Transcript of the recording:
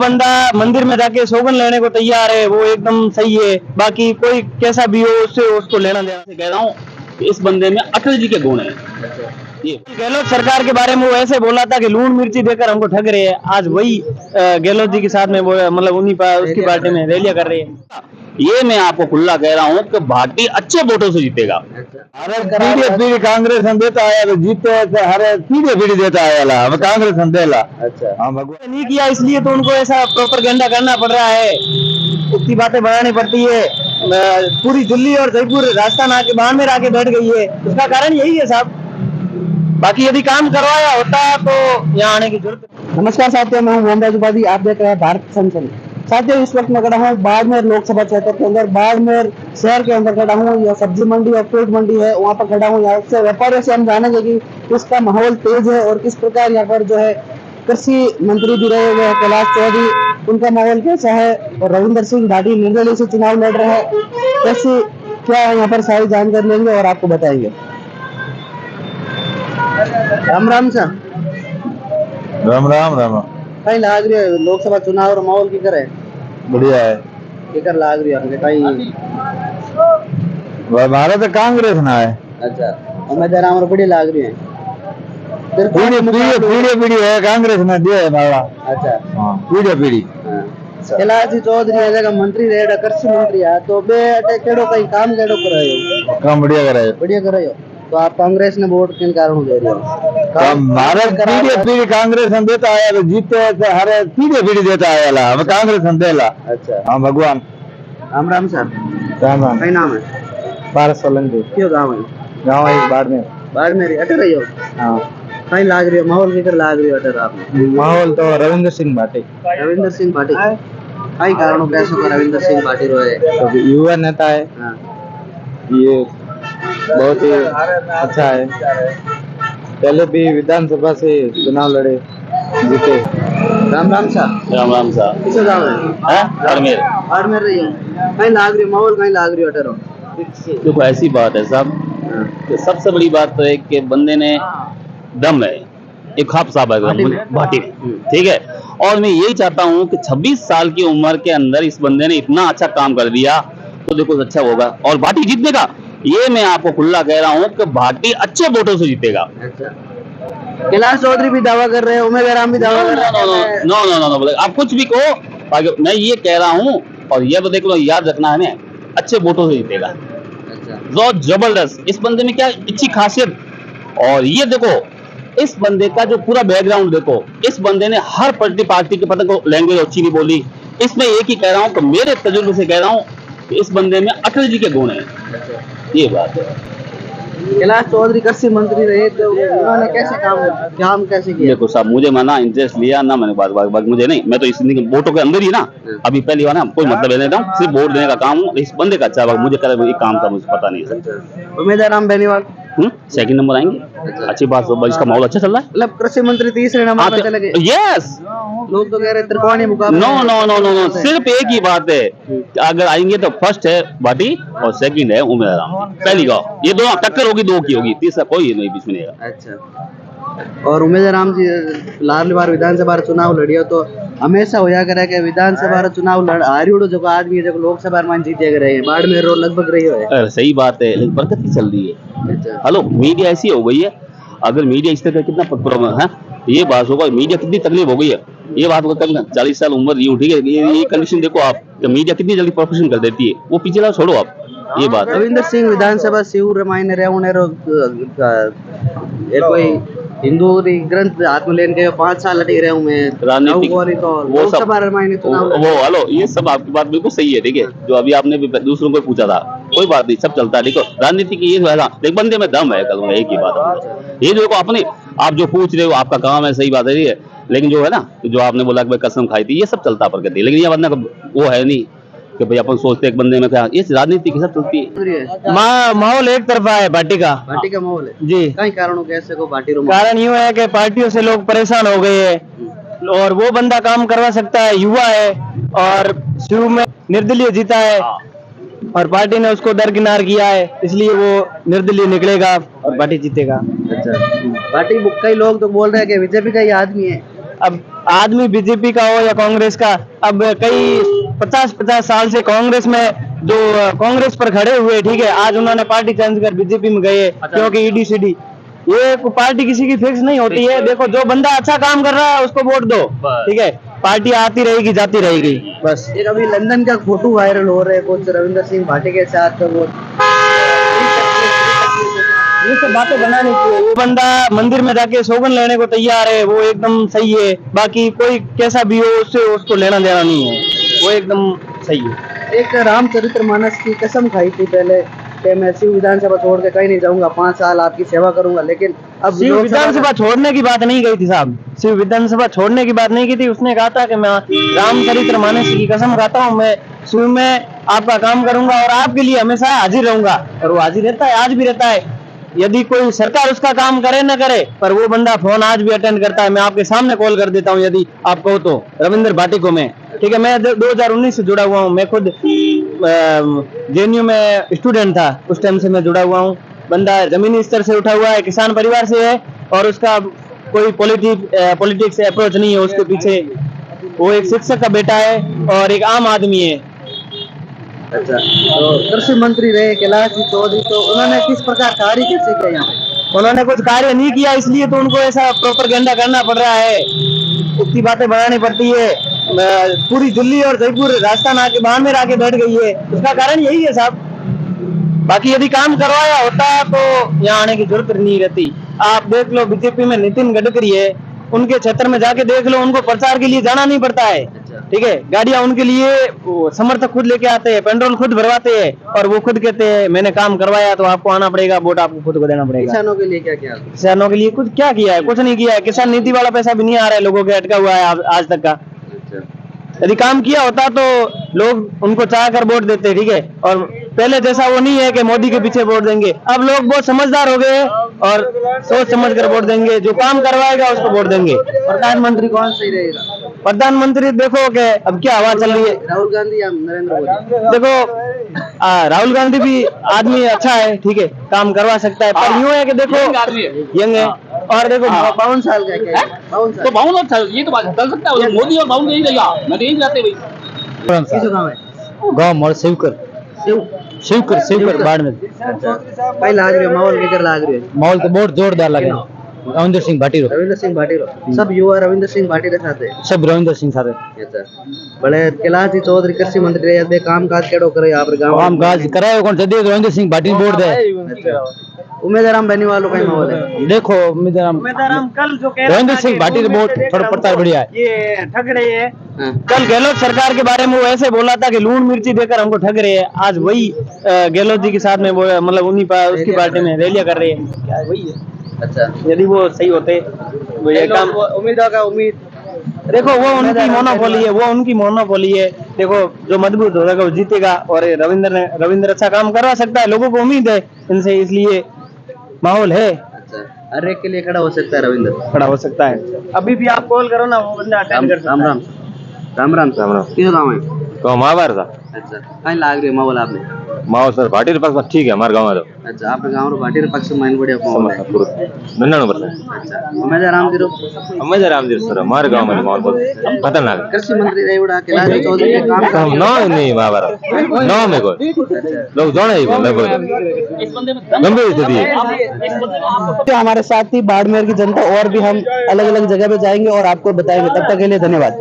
बंदा मंदिर में जाके सौगन लेने को तैयार है, वो एकदम सही है। बाकी कोई कैसा भी हो उससे उसको लेना देना से कह रहा हूँ कि इस बंदे में अटल जी के गुण है। ये गहलोत सरकार के बारे में वो ऐसे बोला था कि लूण मिर्ची देकर हमको ठग रहे हैं। आज वही गहलोत जी के साथ में वो मतलब उन्हीं पर उसकी पार्टी में रैलियां कर रहे हैं। ये मैं आपको खुला कह रहा हूँ कि भाटी अच्छे वोटों से जीतेगा। अरे पीढ़ी पीढ़ी कांग्रेस हम देता आया तो जीते हरे पीढ़ी पीढ़ी देता आया हम कांग्रेस हम देला। अच्छा हाँ भगवान नहीं किया इसलिए तो उनको ऐसा प्रोपेगेंडा करना पड़ रहा है, इतनी बातें बनानी पड़ती है। पूरी दिल्ली और जयपुर राजस्थान आके बाहर आके बैठ गई है, उसका कारण यही है साहब। बाकी यदि काम करवाया होता तो यहाँ आने की जरूरत। नमस्कार साथियों, मैं हूं मोहम्मद जुबादी। आप देख रहे हैं भारत संसद। साथियों, इस वक्त मैं खड़ा हूं बाड़मेर लोकसभा क्षेत्र के अंदर, बाड़मेर शहर के अंदर खड़ा हूं। यह सब्जी मंडी और फ्रूट मंडी है, वहां पर खड़ा हूं। यहाँ से व्यापारियों से हम जानेंगे कि किसका माहौल तेज है और किस प्रकार यहाँ पर जो है कृषि मंत्री भी रहे हुए हैं कैलाश चौधरी, उनका माहौल कैसा है। और रविंद्र सिंह भाटी निर्दलीय से चुनाव लड़ रहे हैं, कैसे क्या है यहाँ पर सारी जानकारी लेंगे और आपको बताएंगे। राम राम सर। राम राम राम। कहीं लाग रही है लोकसभा चुनाव और माहौल की करे बढ़िया है किकर लाग रही है कहीं। हमारा तो कांग्रेस ना है। अच्छा, उम्मीदवार हमारे बड़ी लाग रही है पीढ़ी पीढ़ी पीढ़ी पीढ़ी है कांग्रेस ने दिया है हमारा। अच्छा हाँ पीढ़ी पीढ़ी। कैलाश जी चौधरी है जगह मंत्री रहे, कृषि मंत्री है, तो बे अटे केड़ो कहीं काम केड़ो करायो। काम बढ़िया कराए। बढ़िया करायो। तो आप कांग्रेस ने वोट किन कारण दे रहे हो। हमारा पीढ़ी पीढ़ी कांग्रेस हम देता आया तो जीते हरे पीढ़ी पीढ़ी देता आया हम कांग्रेस हम देला। अच्छा हाँ भगवान। राम राम सर। राम राम। कहीं नाम है भारत सोलंकी। क्यों गाँव है। गाँव है बाड़मेर। बाड़मेर अटे रही हो। हाँ कहीं लाग रही हो माहौल किधर लाग रही हो अटे आप। माहौल तो रविंद्र सिंह भाटी। रविंद्र सिंह भाटी कई कारणों कैसे रविंद्र सिंह भाटी रोए। तो युवा नेता है, हाँ। ये बहुत ही अच्छा है। पहले भी विधानसभा से चुनाव लड़े, जीते। राम राम साहब। राम राम साहब। किसे गाँव है। बाड़मेर। बाड़मेर रही हो। कहीं लाग रही हो माहौल कहीं लाग रही हो अटे रहो। देखो ऐसी बात है साहब कि सबसे बड़ी बात तो है कि बंदे ने दम है, एक खाप साहब है भाटी में, ठीक है। और मैं यही चाहता हूँ कि 26 साल की उम्र के अंदर इस बंदे ने इतना अच्छा काम कर दिया तो देखो अच्छा होगा और भाटी जीतने का। ये मैं आपको खुला कह रहा हूँ कि भाटी अच्छे वोटों से जीतेगा। कैलाश चौधरी भी दावा कर रहे हैं, उमेश राम भी दावा कर रहे हैं। नो नो नो नो, आप कुछ भी कहो, मैं ये कह रहा हूँ और ये तो देख लो, याद रखना है ना, अच्छे वोटों से जीतेगा। बहुत जबरदस्त इस बंदे में क्या अच्छी खासियत। और ये देखो इस बंदे का जो पूरा बैकग्राउंड देखो, इस बंदे ने हर पार्टी के पता को लैंग्वेज अच्छी नहीं बोली। इसमें एक ही कह रहा हूँ कि मेरे तजुर्बे से कह रहा हूँ कि इस बंदे में अटल जी के गुण है। ये बात है। कैलाश चौधरी कृषि मंत्री रहे तो उन्होंने कैसे काम कैसे किया। देखो साहब, मुझे ना इंटरेस्ट लिया ना मैंने बात मुझे नहीं, मैं तो इस वोटों के अंदर ही ना, अभी पहली बार ना कोई मतलब लेता हूँ, सिर्फ वोट देने का काम हूँ। इस बंदे का अच्छा मुझे काम था, मुझे पता नहीं है। उम्मीदवार राम बेनीवाल सेकंड नंबर आएंगे। अच्छी बात, इसका माहौल अच्छा चल रहा है। मतलब कृषि मंत्री तीसरे नंबर पे चले गए। यस, लोग तो कह रहे त्रिकोणीय मुकाबला। No no no no no, सिर्फ एक ही बात है कि अगर आएंगे तो फर्स्ट है भाटी और सेकंड है उमेश राम। पहली गाँव ये दोनों टक्कर होगी, दो की होगी, तीसरा कोई नहीं बीच में नहीं है। अच्छा, और उमेश राम जी लाडली बार विधानसभा चुनाव लड़ियो तो हमेशा होया करे कि विधानसभा चुनाव हारियो जो आदमी जो लोकसभा में जीते रहे हैं, बाड़मेर रो लगभग रही है। सही बात है, लेकिन बरकत की चल रही है। हेलो, मीडिया ऐसी हो गई है, अगर मीडिया इस तरह कितना प्रॉब्लम है, ये बात होगा मीडिया कितनी तकलीफ हो गई है। ये बात होगा 40 साल उम्र यूं, ठीक है। ये कंडीशन देखो आप कि मीडिया कितनी जल्दी प्रोफेशन कर देती है, वो पिछला छोड़ो आप, ये बात है। रविंद्र सिंह विधानसभा शिव रामायण कोई हिंदू ग्रंथ हाथ में लेने के 5 साल लटक रहे हूँ मैं राजनीतिक वो सब रामायण वो हेलो, ये सब आपकी बात बिल्कुल सही है, ठीक है। जो अभी आपने भी दूसरों को पूछा था, कोई बात नहीं, सब चलता है। देखो राजनीति की ये एक बंदे में दम है, कल एक ही बात है। ये जो अपने आप जो पूछ रहे हो, आपका काम है, सही बात है ये, लेकिन जो है ना, जो आपने बोला कि कसम खाई थी, ये सब चलता प्रगति, लेकिन ये बंदा वो है नहीं कि भाई अपन सोचते एक बंदे में क्या, ये राजनीति के साथ चलती है। माहौल एक तरफा है भाटी का माहौल है जी। कई कारणों कैसे को भाटी कारण यूँ है कि पार्टियों से लोग परेशान हो गए हैं और वो बंदा काम करवा सकता है, युवा है और शुरू में निर्दलीय जीता है और पार्टी ने उसको दरकिनार किया है, इसलिए वो निर्दलीय निकलेगा और पार्टी जीतेगा। अच्छा, पार्टी कई लोग तो बोल रहे हैं कि बीजेपी का ही आदमी है। अब आदमी बीजेपी का हो या कांग्रेस का, अब कई 50-50 साल से कांग्रेस में जो कांग्रेस पर खड़े हुए, ठीक है, आज उन्होंने पार्टी चेंज कर बीजेपी में गए क्योंकि ईडी सीडी, ये पार्टी किसी की फिक्स नहीं होती है। देखो जो बंदा अच्छा काम कर रहा है उसको वोट दो, ठीक है, पार्टी आती रहेगी जाती रहेगी बस। एक अभी लंदन का फोटो वायरल हो रहे हैं कुछ रविंद्र सिंह भाटी के साथ, वो ये सब बातें बनानी चाहिए। वो बंदा मंदिर में जाके सौगन लेने को तैयार है, वो एकदम सही है, बाकी कोई कैसा भी हो उससे उसको लेना देना नहीं है, वो एकदम सही है। एक रामचरितमानस की कसम खाई थी पहले कि मैं शिव विधानसभा छोड़ के कहीं नहीं जाऊंगा, 5 साल आपकी सेवा करूंगा, लेकिन अब शिव विधानसभा छोड़ने की बात नहीं गई थी साहब, शिव विधानसभा छोड़ने की बात नहीं की थी। उसने कहा था कि मैं रामचरितमानस की कसम खाता हूँ, मैं शिव में आपका काम करूंगा और आपके लिए हमेशा हाजिर रहूंगा, और वो हाजिर रहता है, आज भी रहता है। यदि कोई सरकार उसका काम करे न करे, पर वो बंदा फोन आज भी अटेंड करता है। मैं आपके सामने कॉल कर देता हूँ यदि आप कहो तो, रविंद्र भाटी को मैं, ठीक है, मैं 2019 से जुड़ा हुआ हूँ, मैं खुद जेएनयू में स्टूडेंट था, उस टाइम से मैं जुड़ा हुआ हूँ। बंदा जमीनी स्तर से उठा हुआ है, किसान परिवार से है, और उसका कोई पॉलिटिक्स अप्रोच नहीं है उसके पीछे। वो एक शिक्षक का बेटा है और एक आम आदमी है। अच्छा, तो कृषि मंत्री रहे कैलाश जी चौधरी, तो उन्होंने किस प्रकार कार्य कैसे किया यहाँ पे? उन्होंने कुछ कार्य नहीं किया, इसलिए तो उनको ऐसा प्रोपेगेंडा करना पड़ रहा है, इतनी बातें बनानी पड़ती है। पूरी दिल्ली और जयपुर राजस्थान आके बाड़मेर आके बैठ गई है, उसका कारण यही है साहब। बाकी यदि काम करवाया होता तो यहाँ आने की जरूरत नहीं रहती। आप देख लो बीजेपी में नितिन गडकरी है, उनके क्षेत्र में जाके देख लो, उनको प्रचार के लिए जाना नहीं पड़ता है, ठीक है, गाड़ियां उनके लिए समर्थक खुद लेके आते हैं, पेट्रोल खुद भरवाते हैं, और वो खुद कहते हैं मैंने काम करवाया तो आपको आना पड़ेगा, वोट आपको खुद को देना पड़ेगा। किसानों के लिए क्या किया? किसानों के लिए कुछ क्या किया है? कुछ नहीं किया है। किसान नीति वाला पैसा भी नहीं आ रहा है, लोगों के अटका हुआ है आज तक का। यदि काम किया होता तो लोग उनको चाह कर वोट देते, ठीक है, और पहले जैसा वो नहीं है कि मोदी के पीछे वोट देंगे। अब लोग बहुत समझदार हो गए और सोच समझ कर वोट देंगे, जो काम करवाएगा उसको वोट देंगे। प्रधानमंत्री कौन सही रहेगा? प्रधानमंत्री देखो कि अब क्या हवा चल रही है, राहुल गांधी या नरेंद्र मोदी? देखो राहुल गांधी भी आदमी अच्छा है, ठीक है, काम करवा सकता है, पर यूं है कि देखो यंग है, और देखो 52 साल का क्या है? 52 साल तो बाउन और ये तो बात चल सकता है, मोदी और बाउन यही रहेगा, मैं तो यही चाहते भाई। किस गाँव है? गाँव मोर शिवकर बाढ़ में भाई लाग रही है माहौल लेकर लाग रही है। माहौल तो बहुत जोरदार लगे। रविंद्र सिंह भाटी रविंद्र सिंह भाटी रो सब युवा रविंद्र सिंह भाटी के साथ है। सब रविंद्र सिंह साथ अच्छा, बड़े कैलाश जी चौधरी कृषि मंत्री रहे, काम काज केड़ो करे आप गांव? काम काज करायो कौन जदे रविंद्र सिंह भाटी वोट दे। उम्मीदवार बनी वालों का माहौल है। देखो उम्मीदवार कल जो रविंद्र सिंह भाटी वोट थोड़ा प्रचार बढ़िया है, ये ठग रहे हैं। कल गहलोत सरकार के बारे में वो ऐसे बोला था कि लूण मिर्ची देकर हमको ठग रहे हैं, आज वही गहलोत जी के साथ में मतलब उन्हीं उसकी पार्टी में रैलियां कर रहे हैं, क्या वही है। अच्छा, यदि वो सही होते वो ये काम, उम्मीदवार का उम्मीद देखो वो उनकी मोनोपोली है, वो उनकी मोनोपोली है। देखो जो मजबूत होगा वो जीतेगा, और रविंद्र अच्छा काम करवा सकता है, लोगों को उम्मीद है इनसे, इसलिए माहौल है। अच्छा, हर एक के लिए खड़ा हो सकता है रविंद्र, खड़ा हो सकता है। अभी भी आप कॉल करो ना, वो बंदा अटेंड कर सकता है। राम राम किस गाँव है? तो महाभारत था अच्छा, कहीं लाग रही है माहौल आपने? माओ सर भाटी पास ठीक है हमारे गाँव में तो। अच्छा, आपके गाँव भाटी पक्ष में बढ़िया माहौल है। 99%। अच्छा, उम्मीदवार राम जीरो मजा रामदेव सर हमारे गाँव में माहौल बहुत खतरनाक है। कृषि मंत्री रहे उड़ा कैलाश जी चौधरी के काम हम नौ नहीं महाभारत नौ में कोई लोग जाने ही लगभग गंभीर स्थिति है। हमारे साथ ही बाड़मेर की जनता, और भी हम अलग अलग जगह पे जाएंगे और आपको बताएंगे। तब तक के लिए धन्यवाद।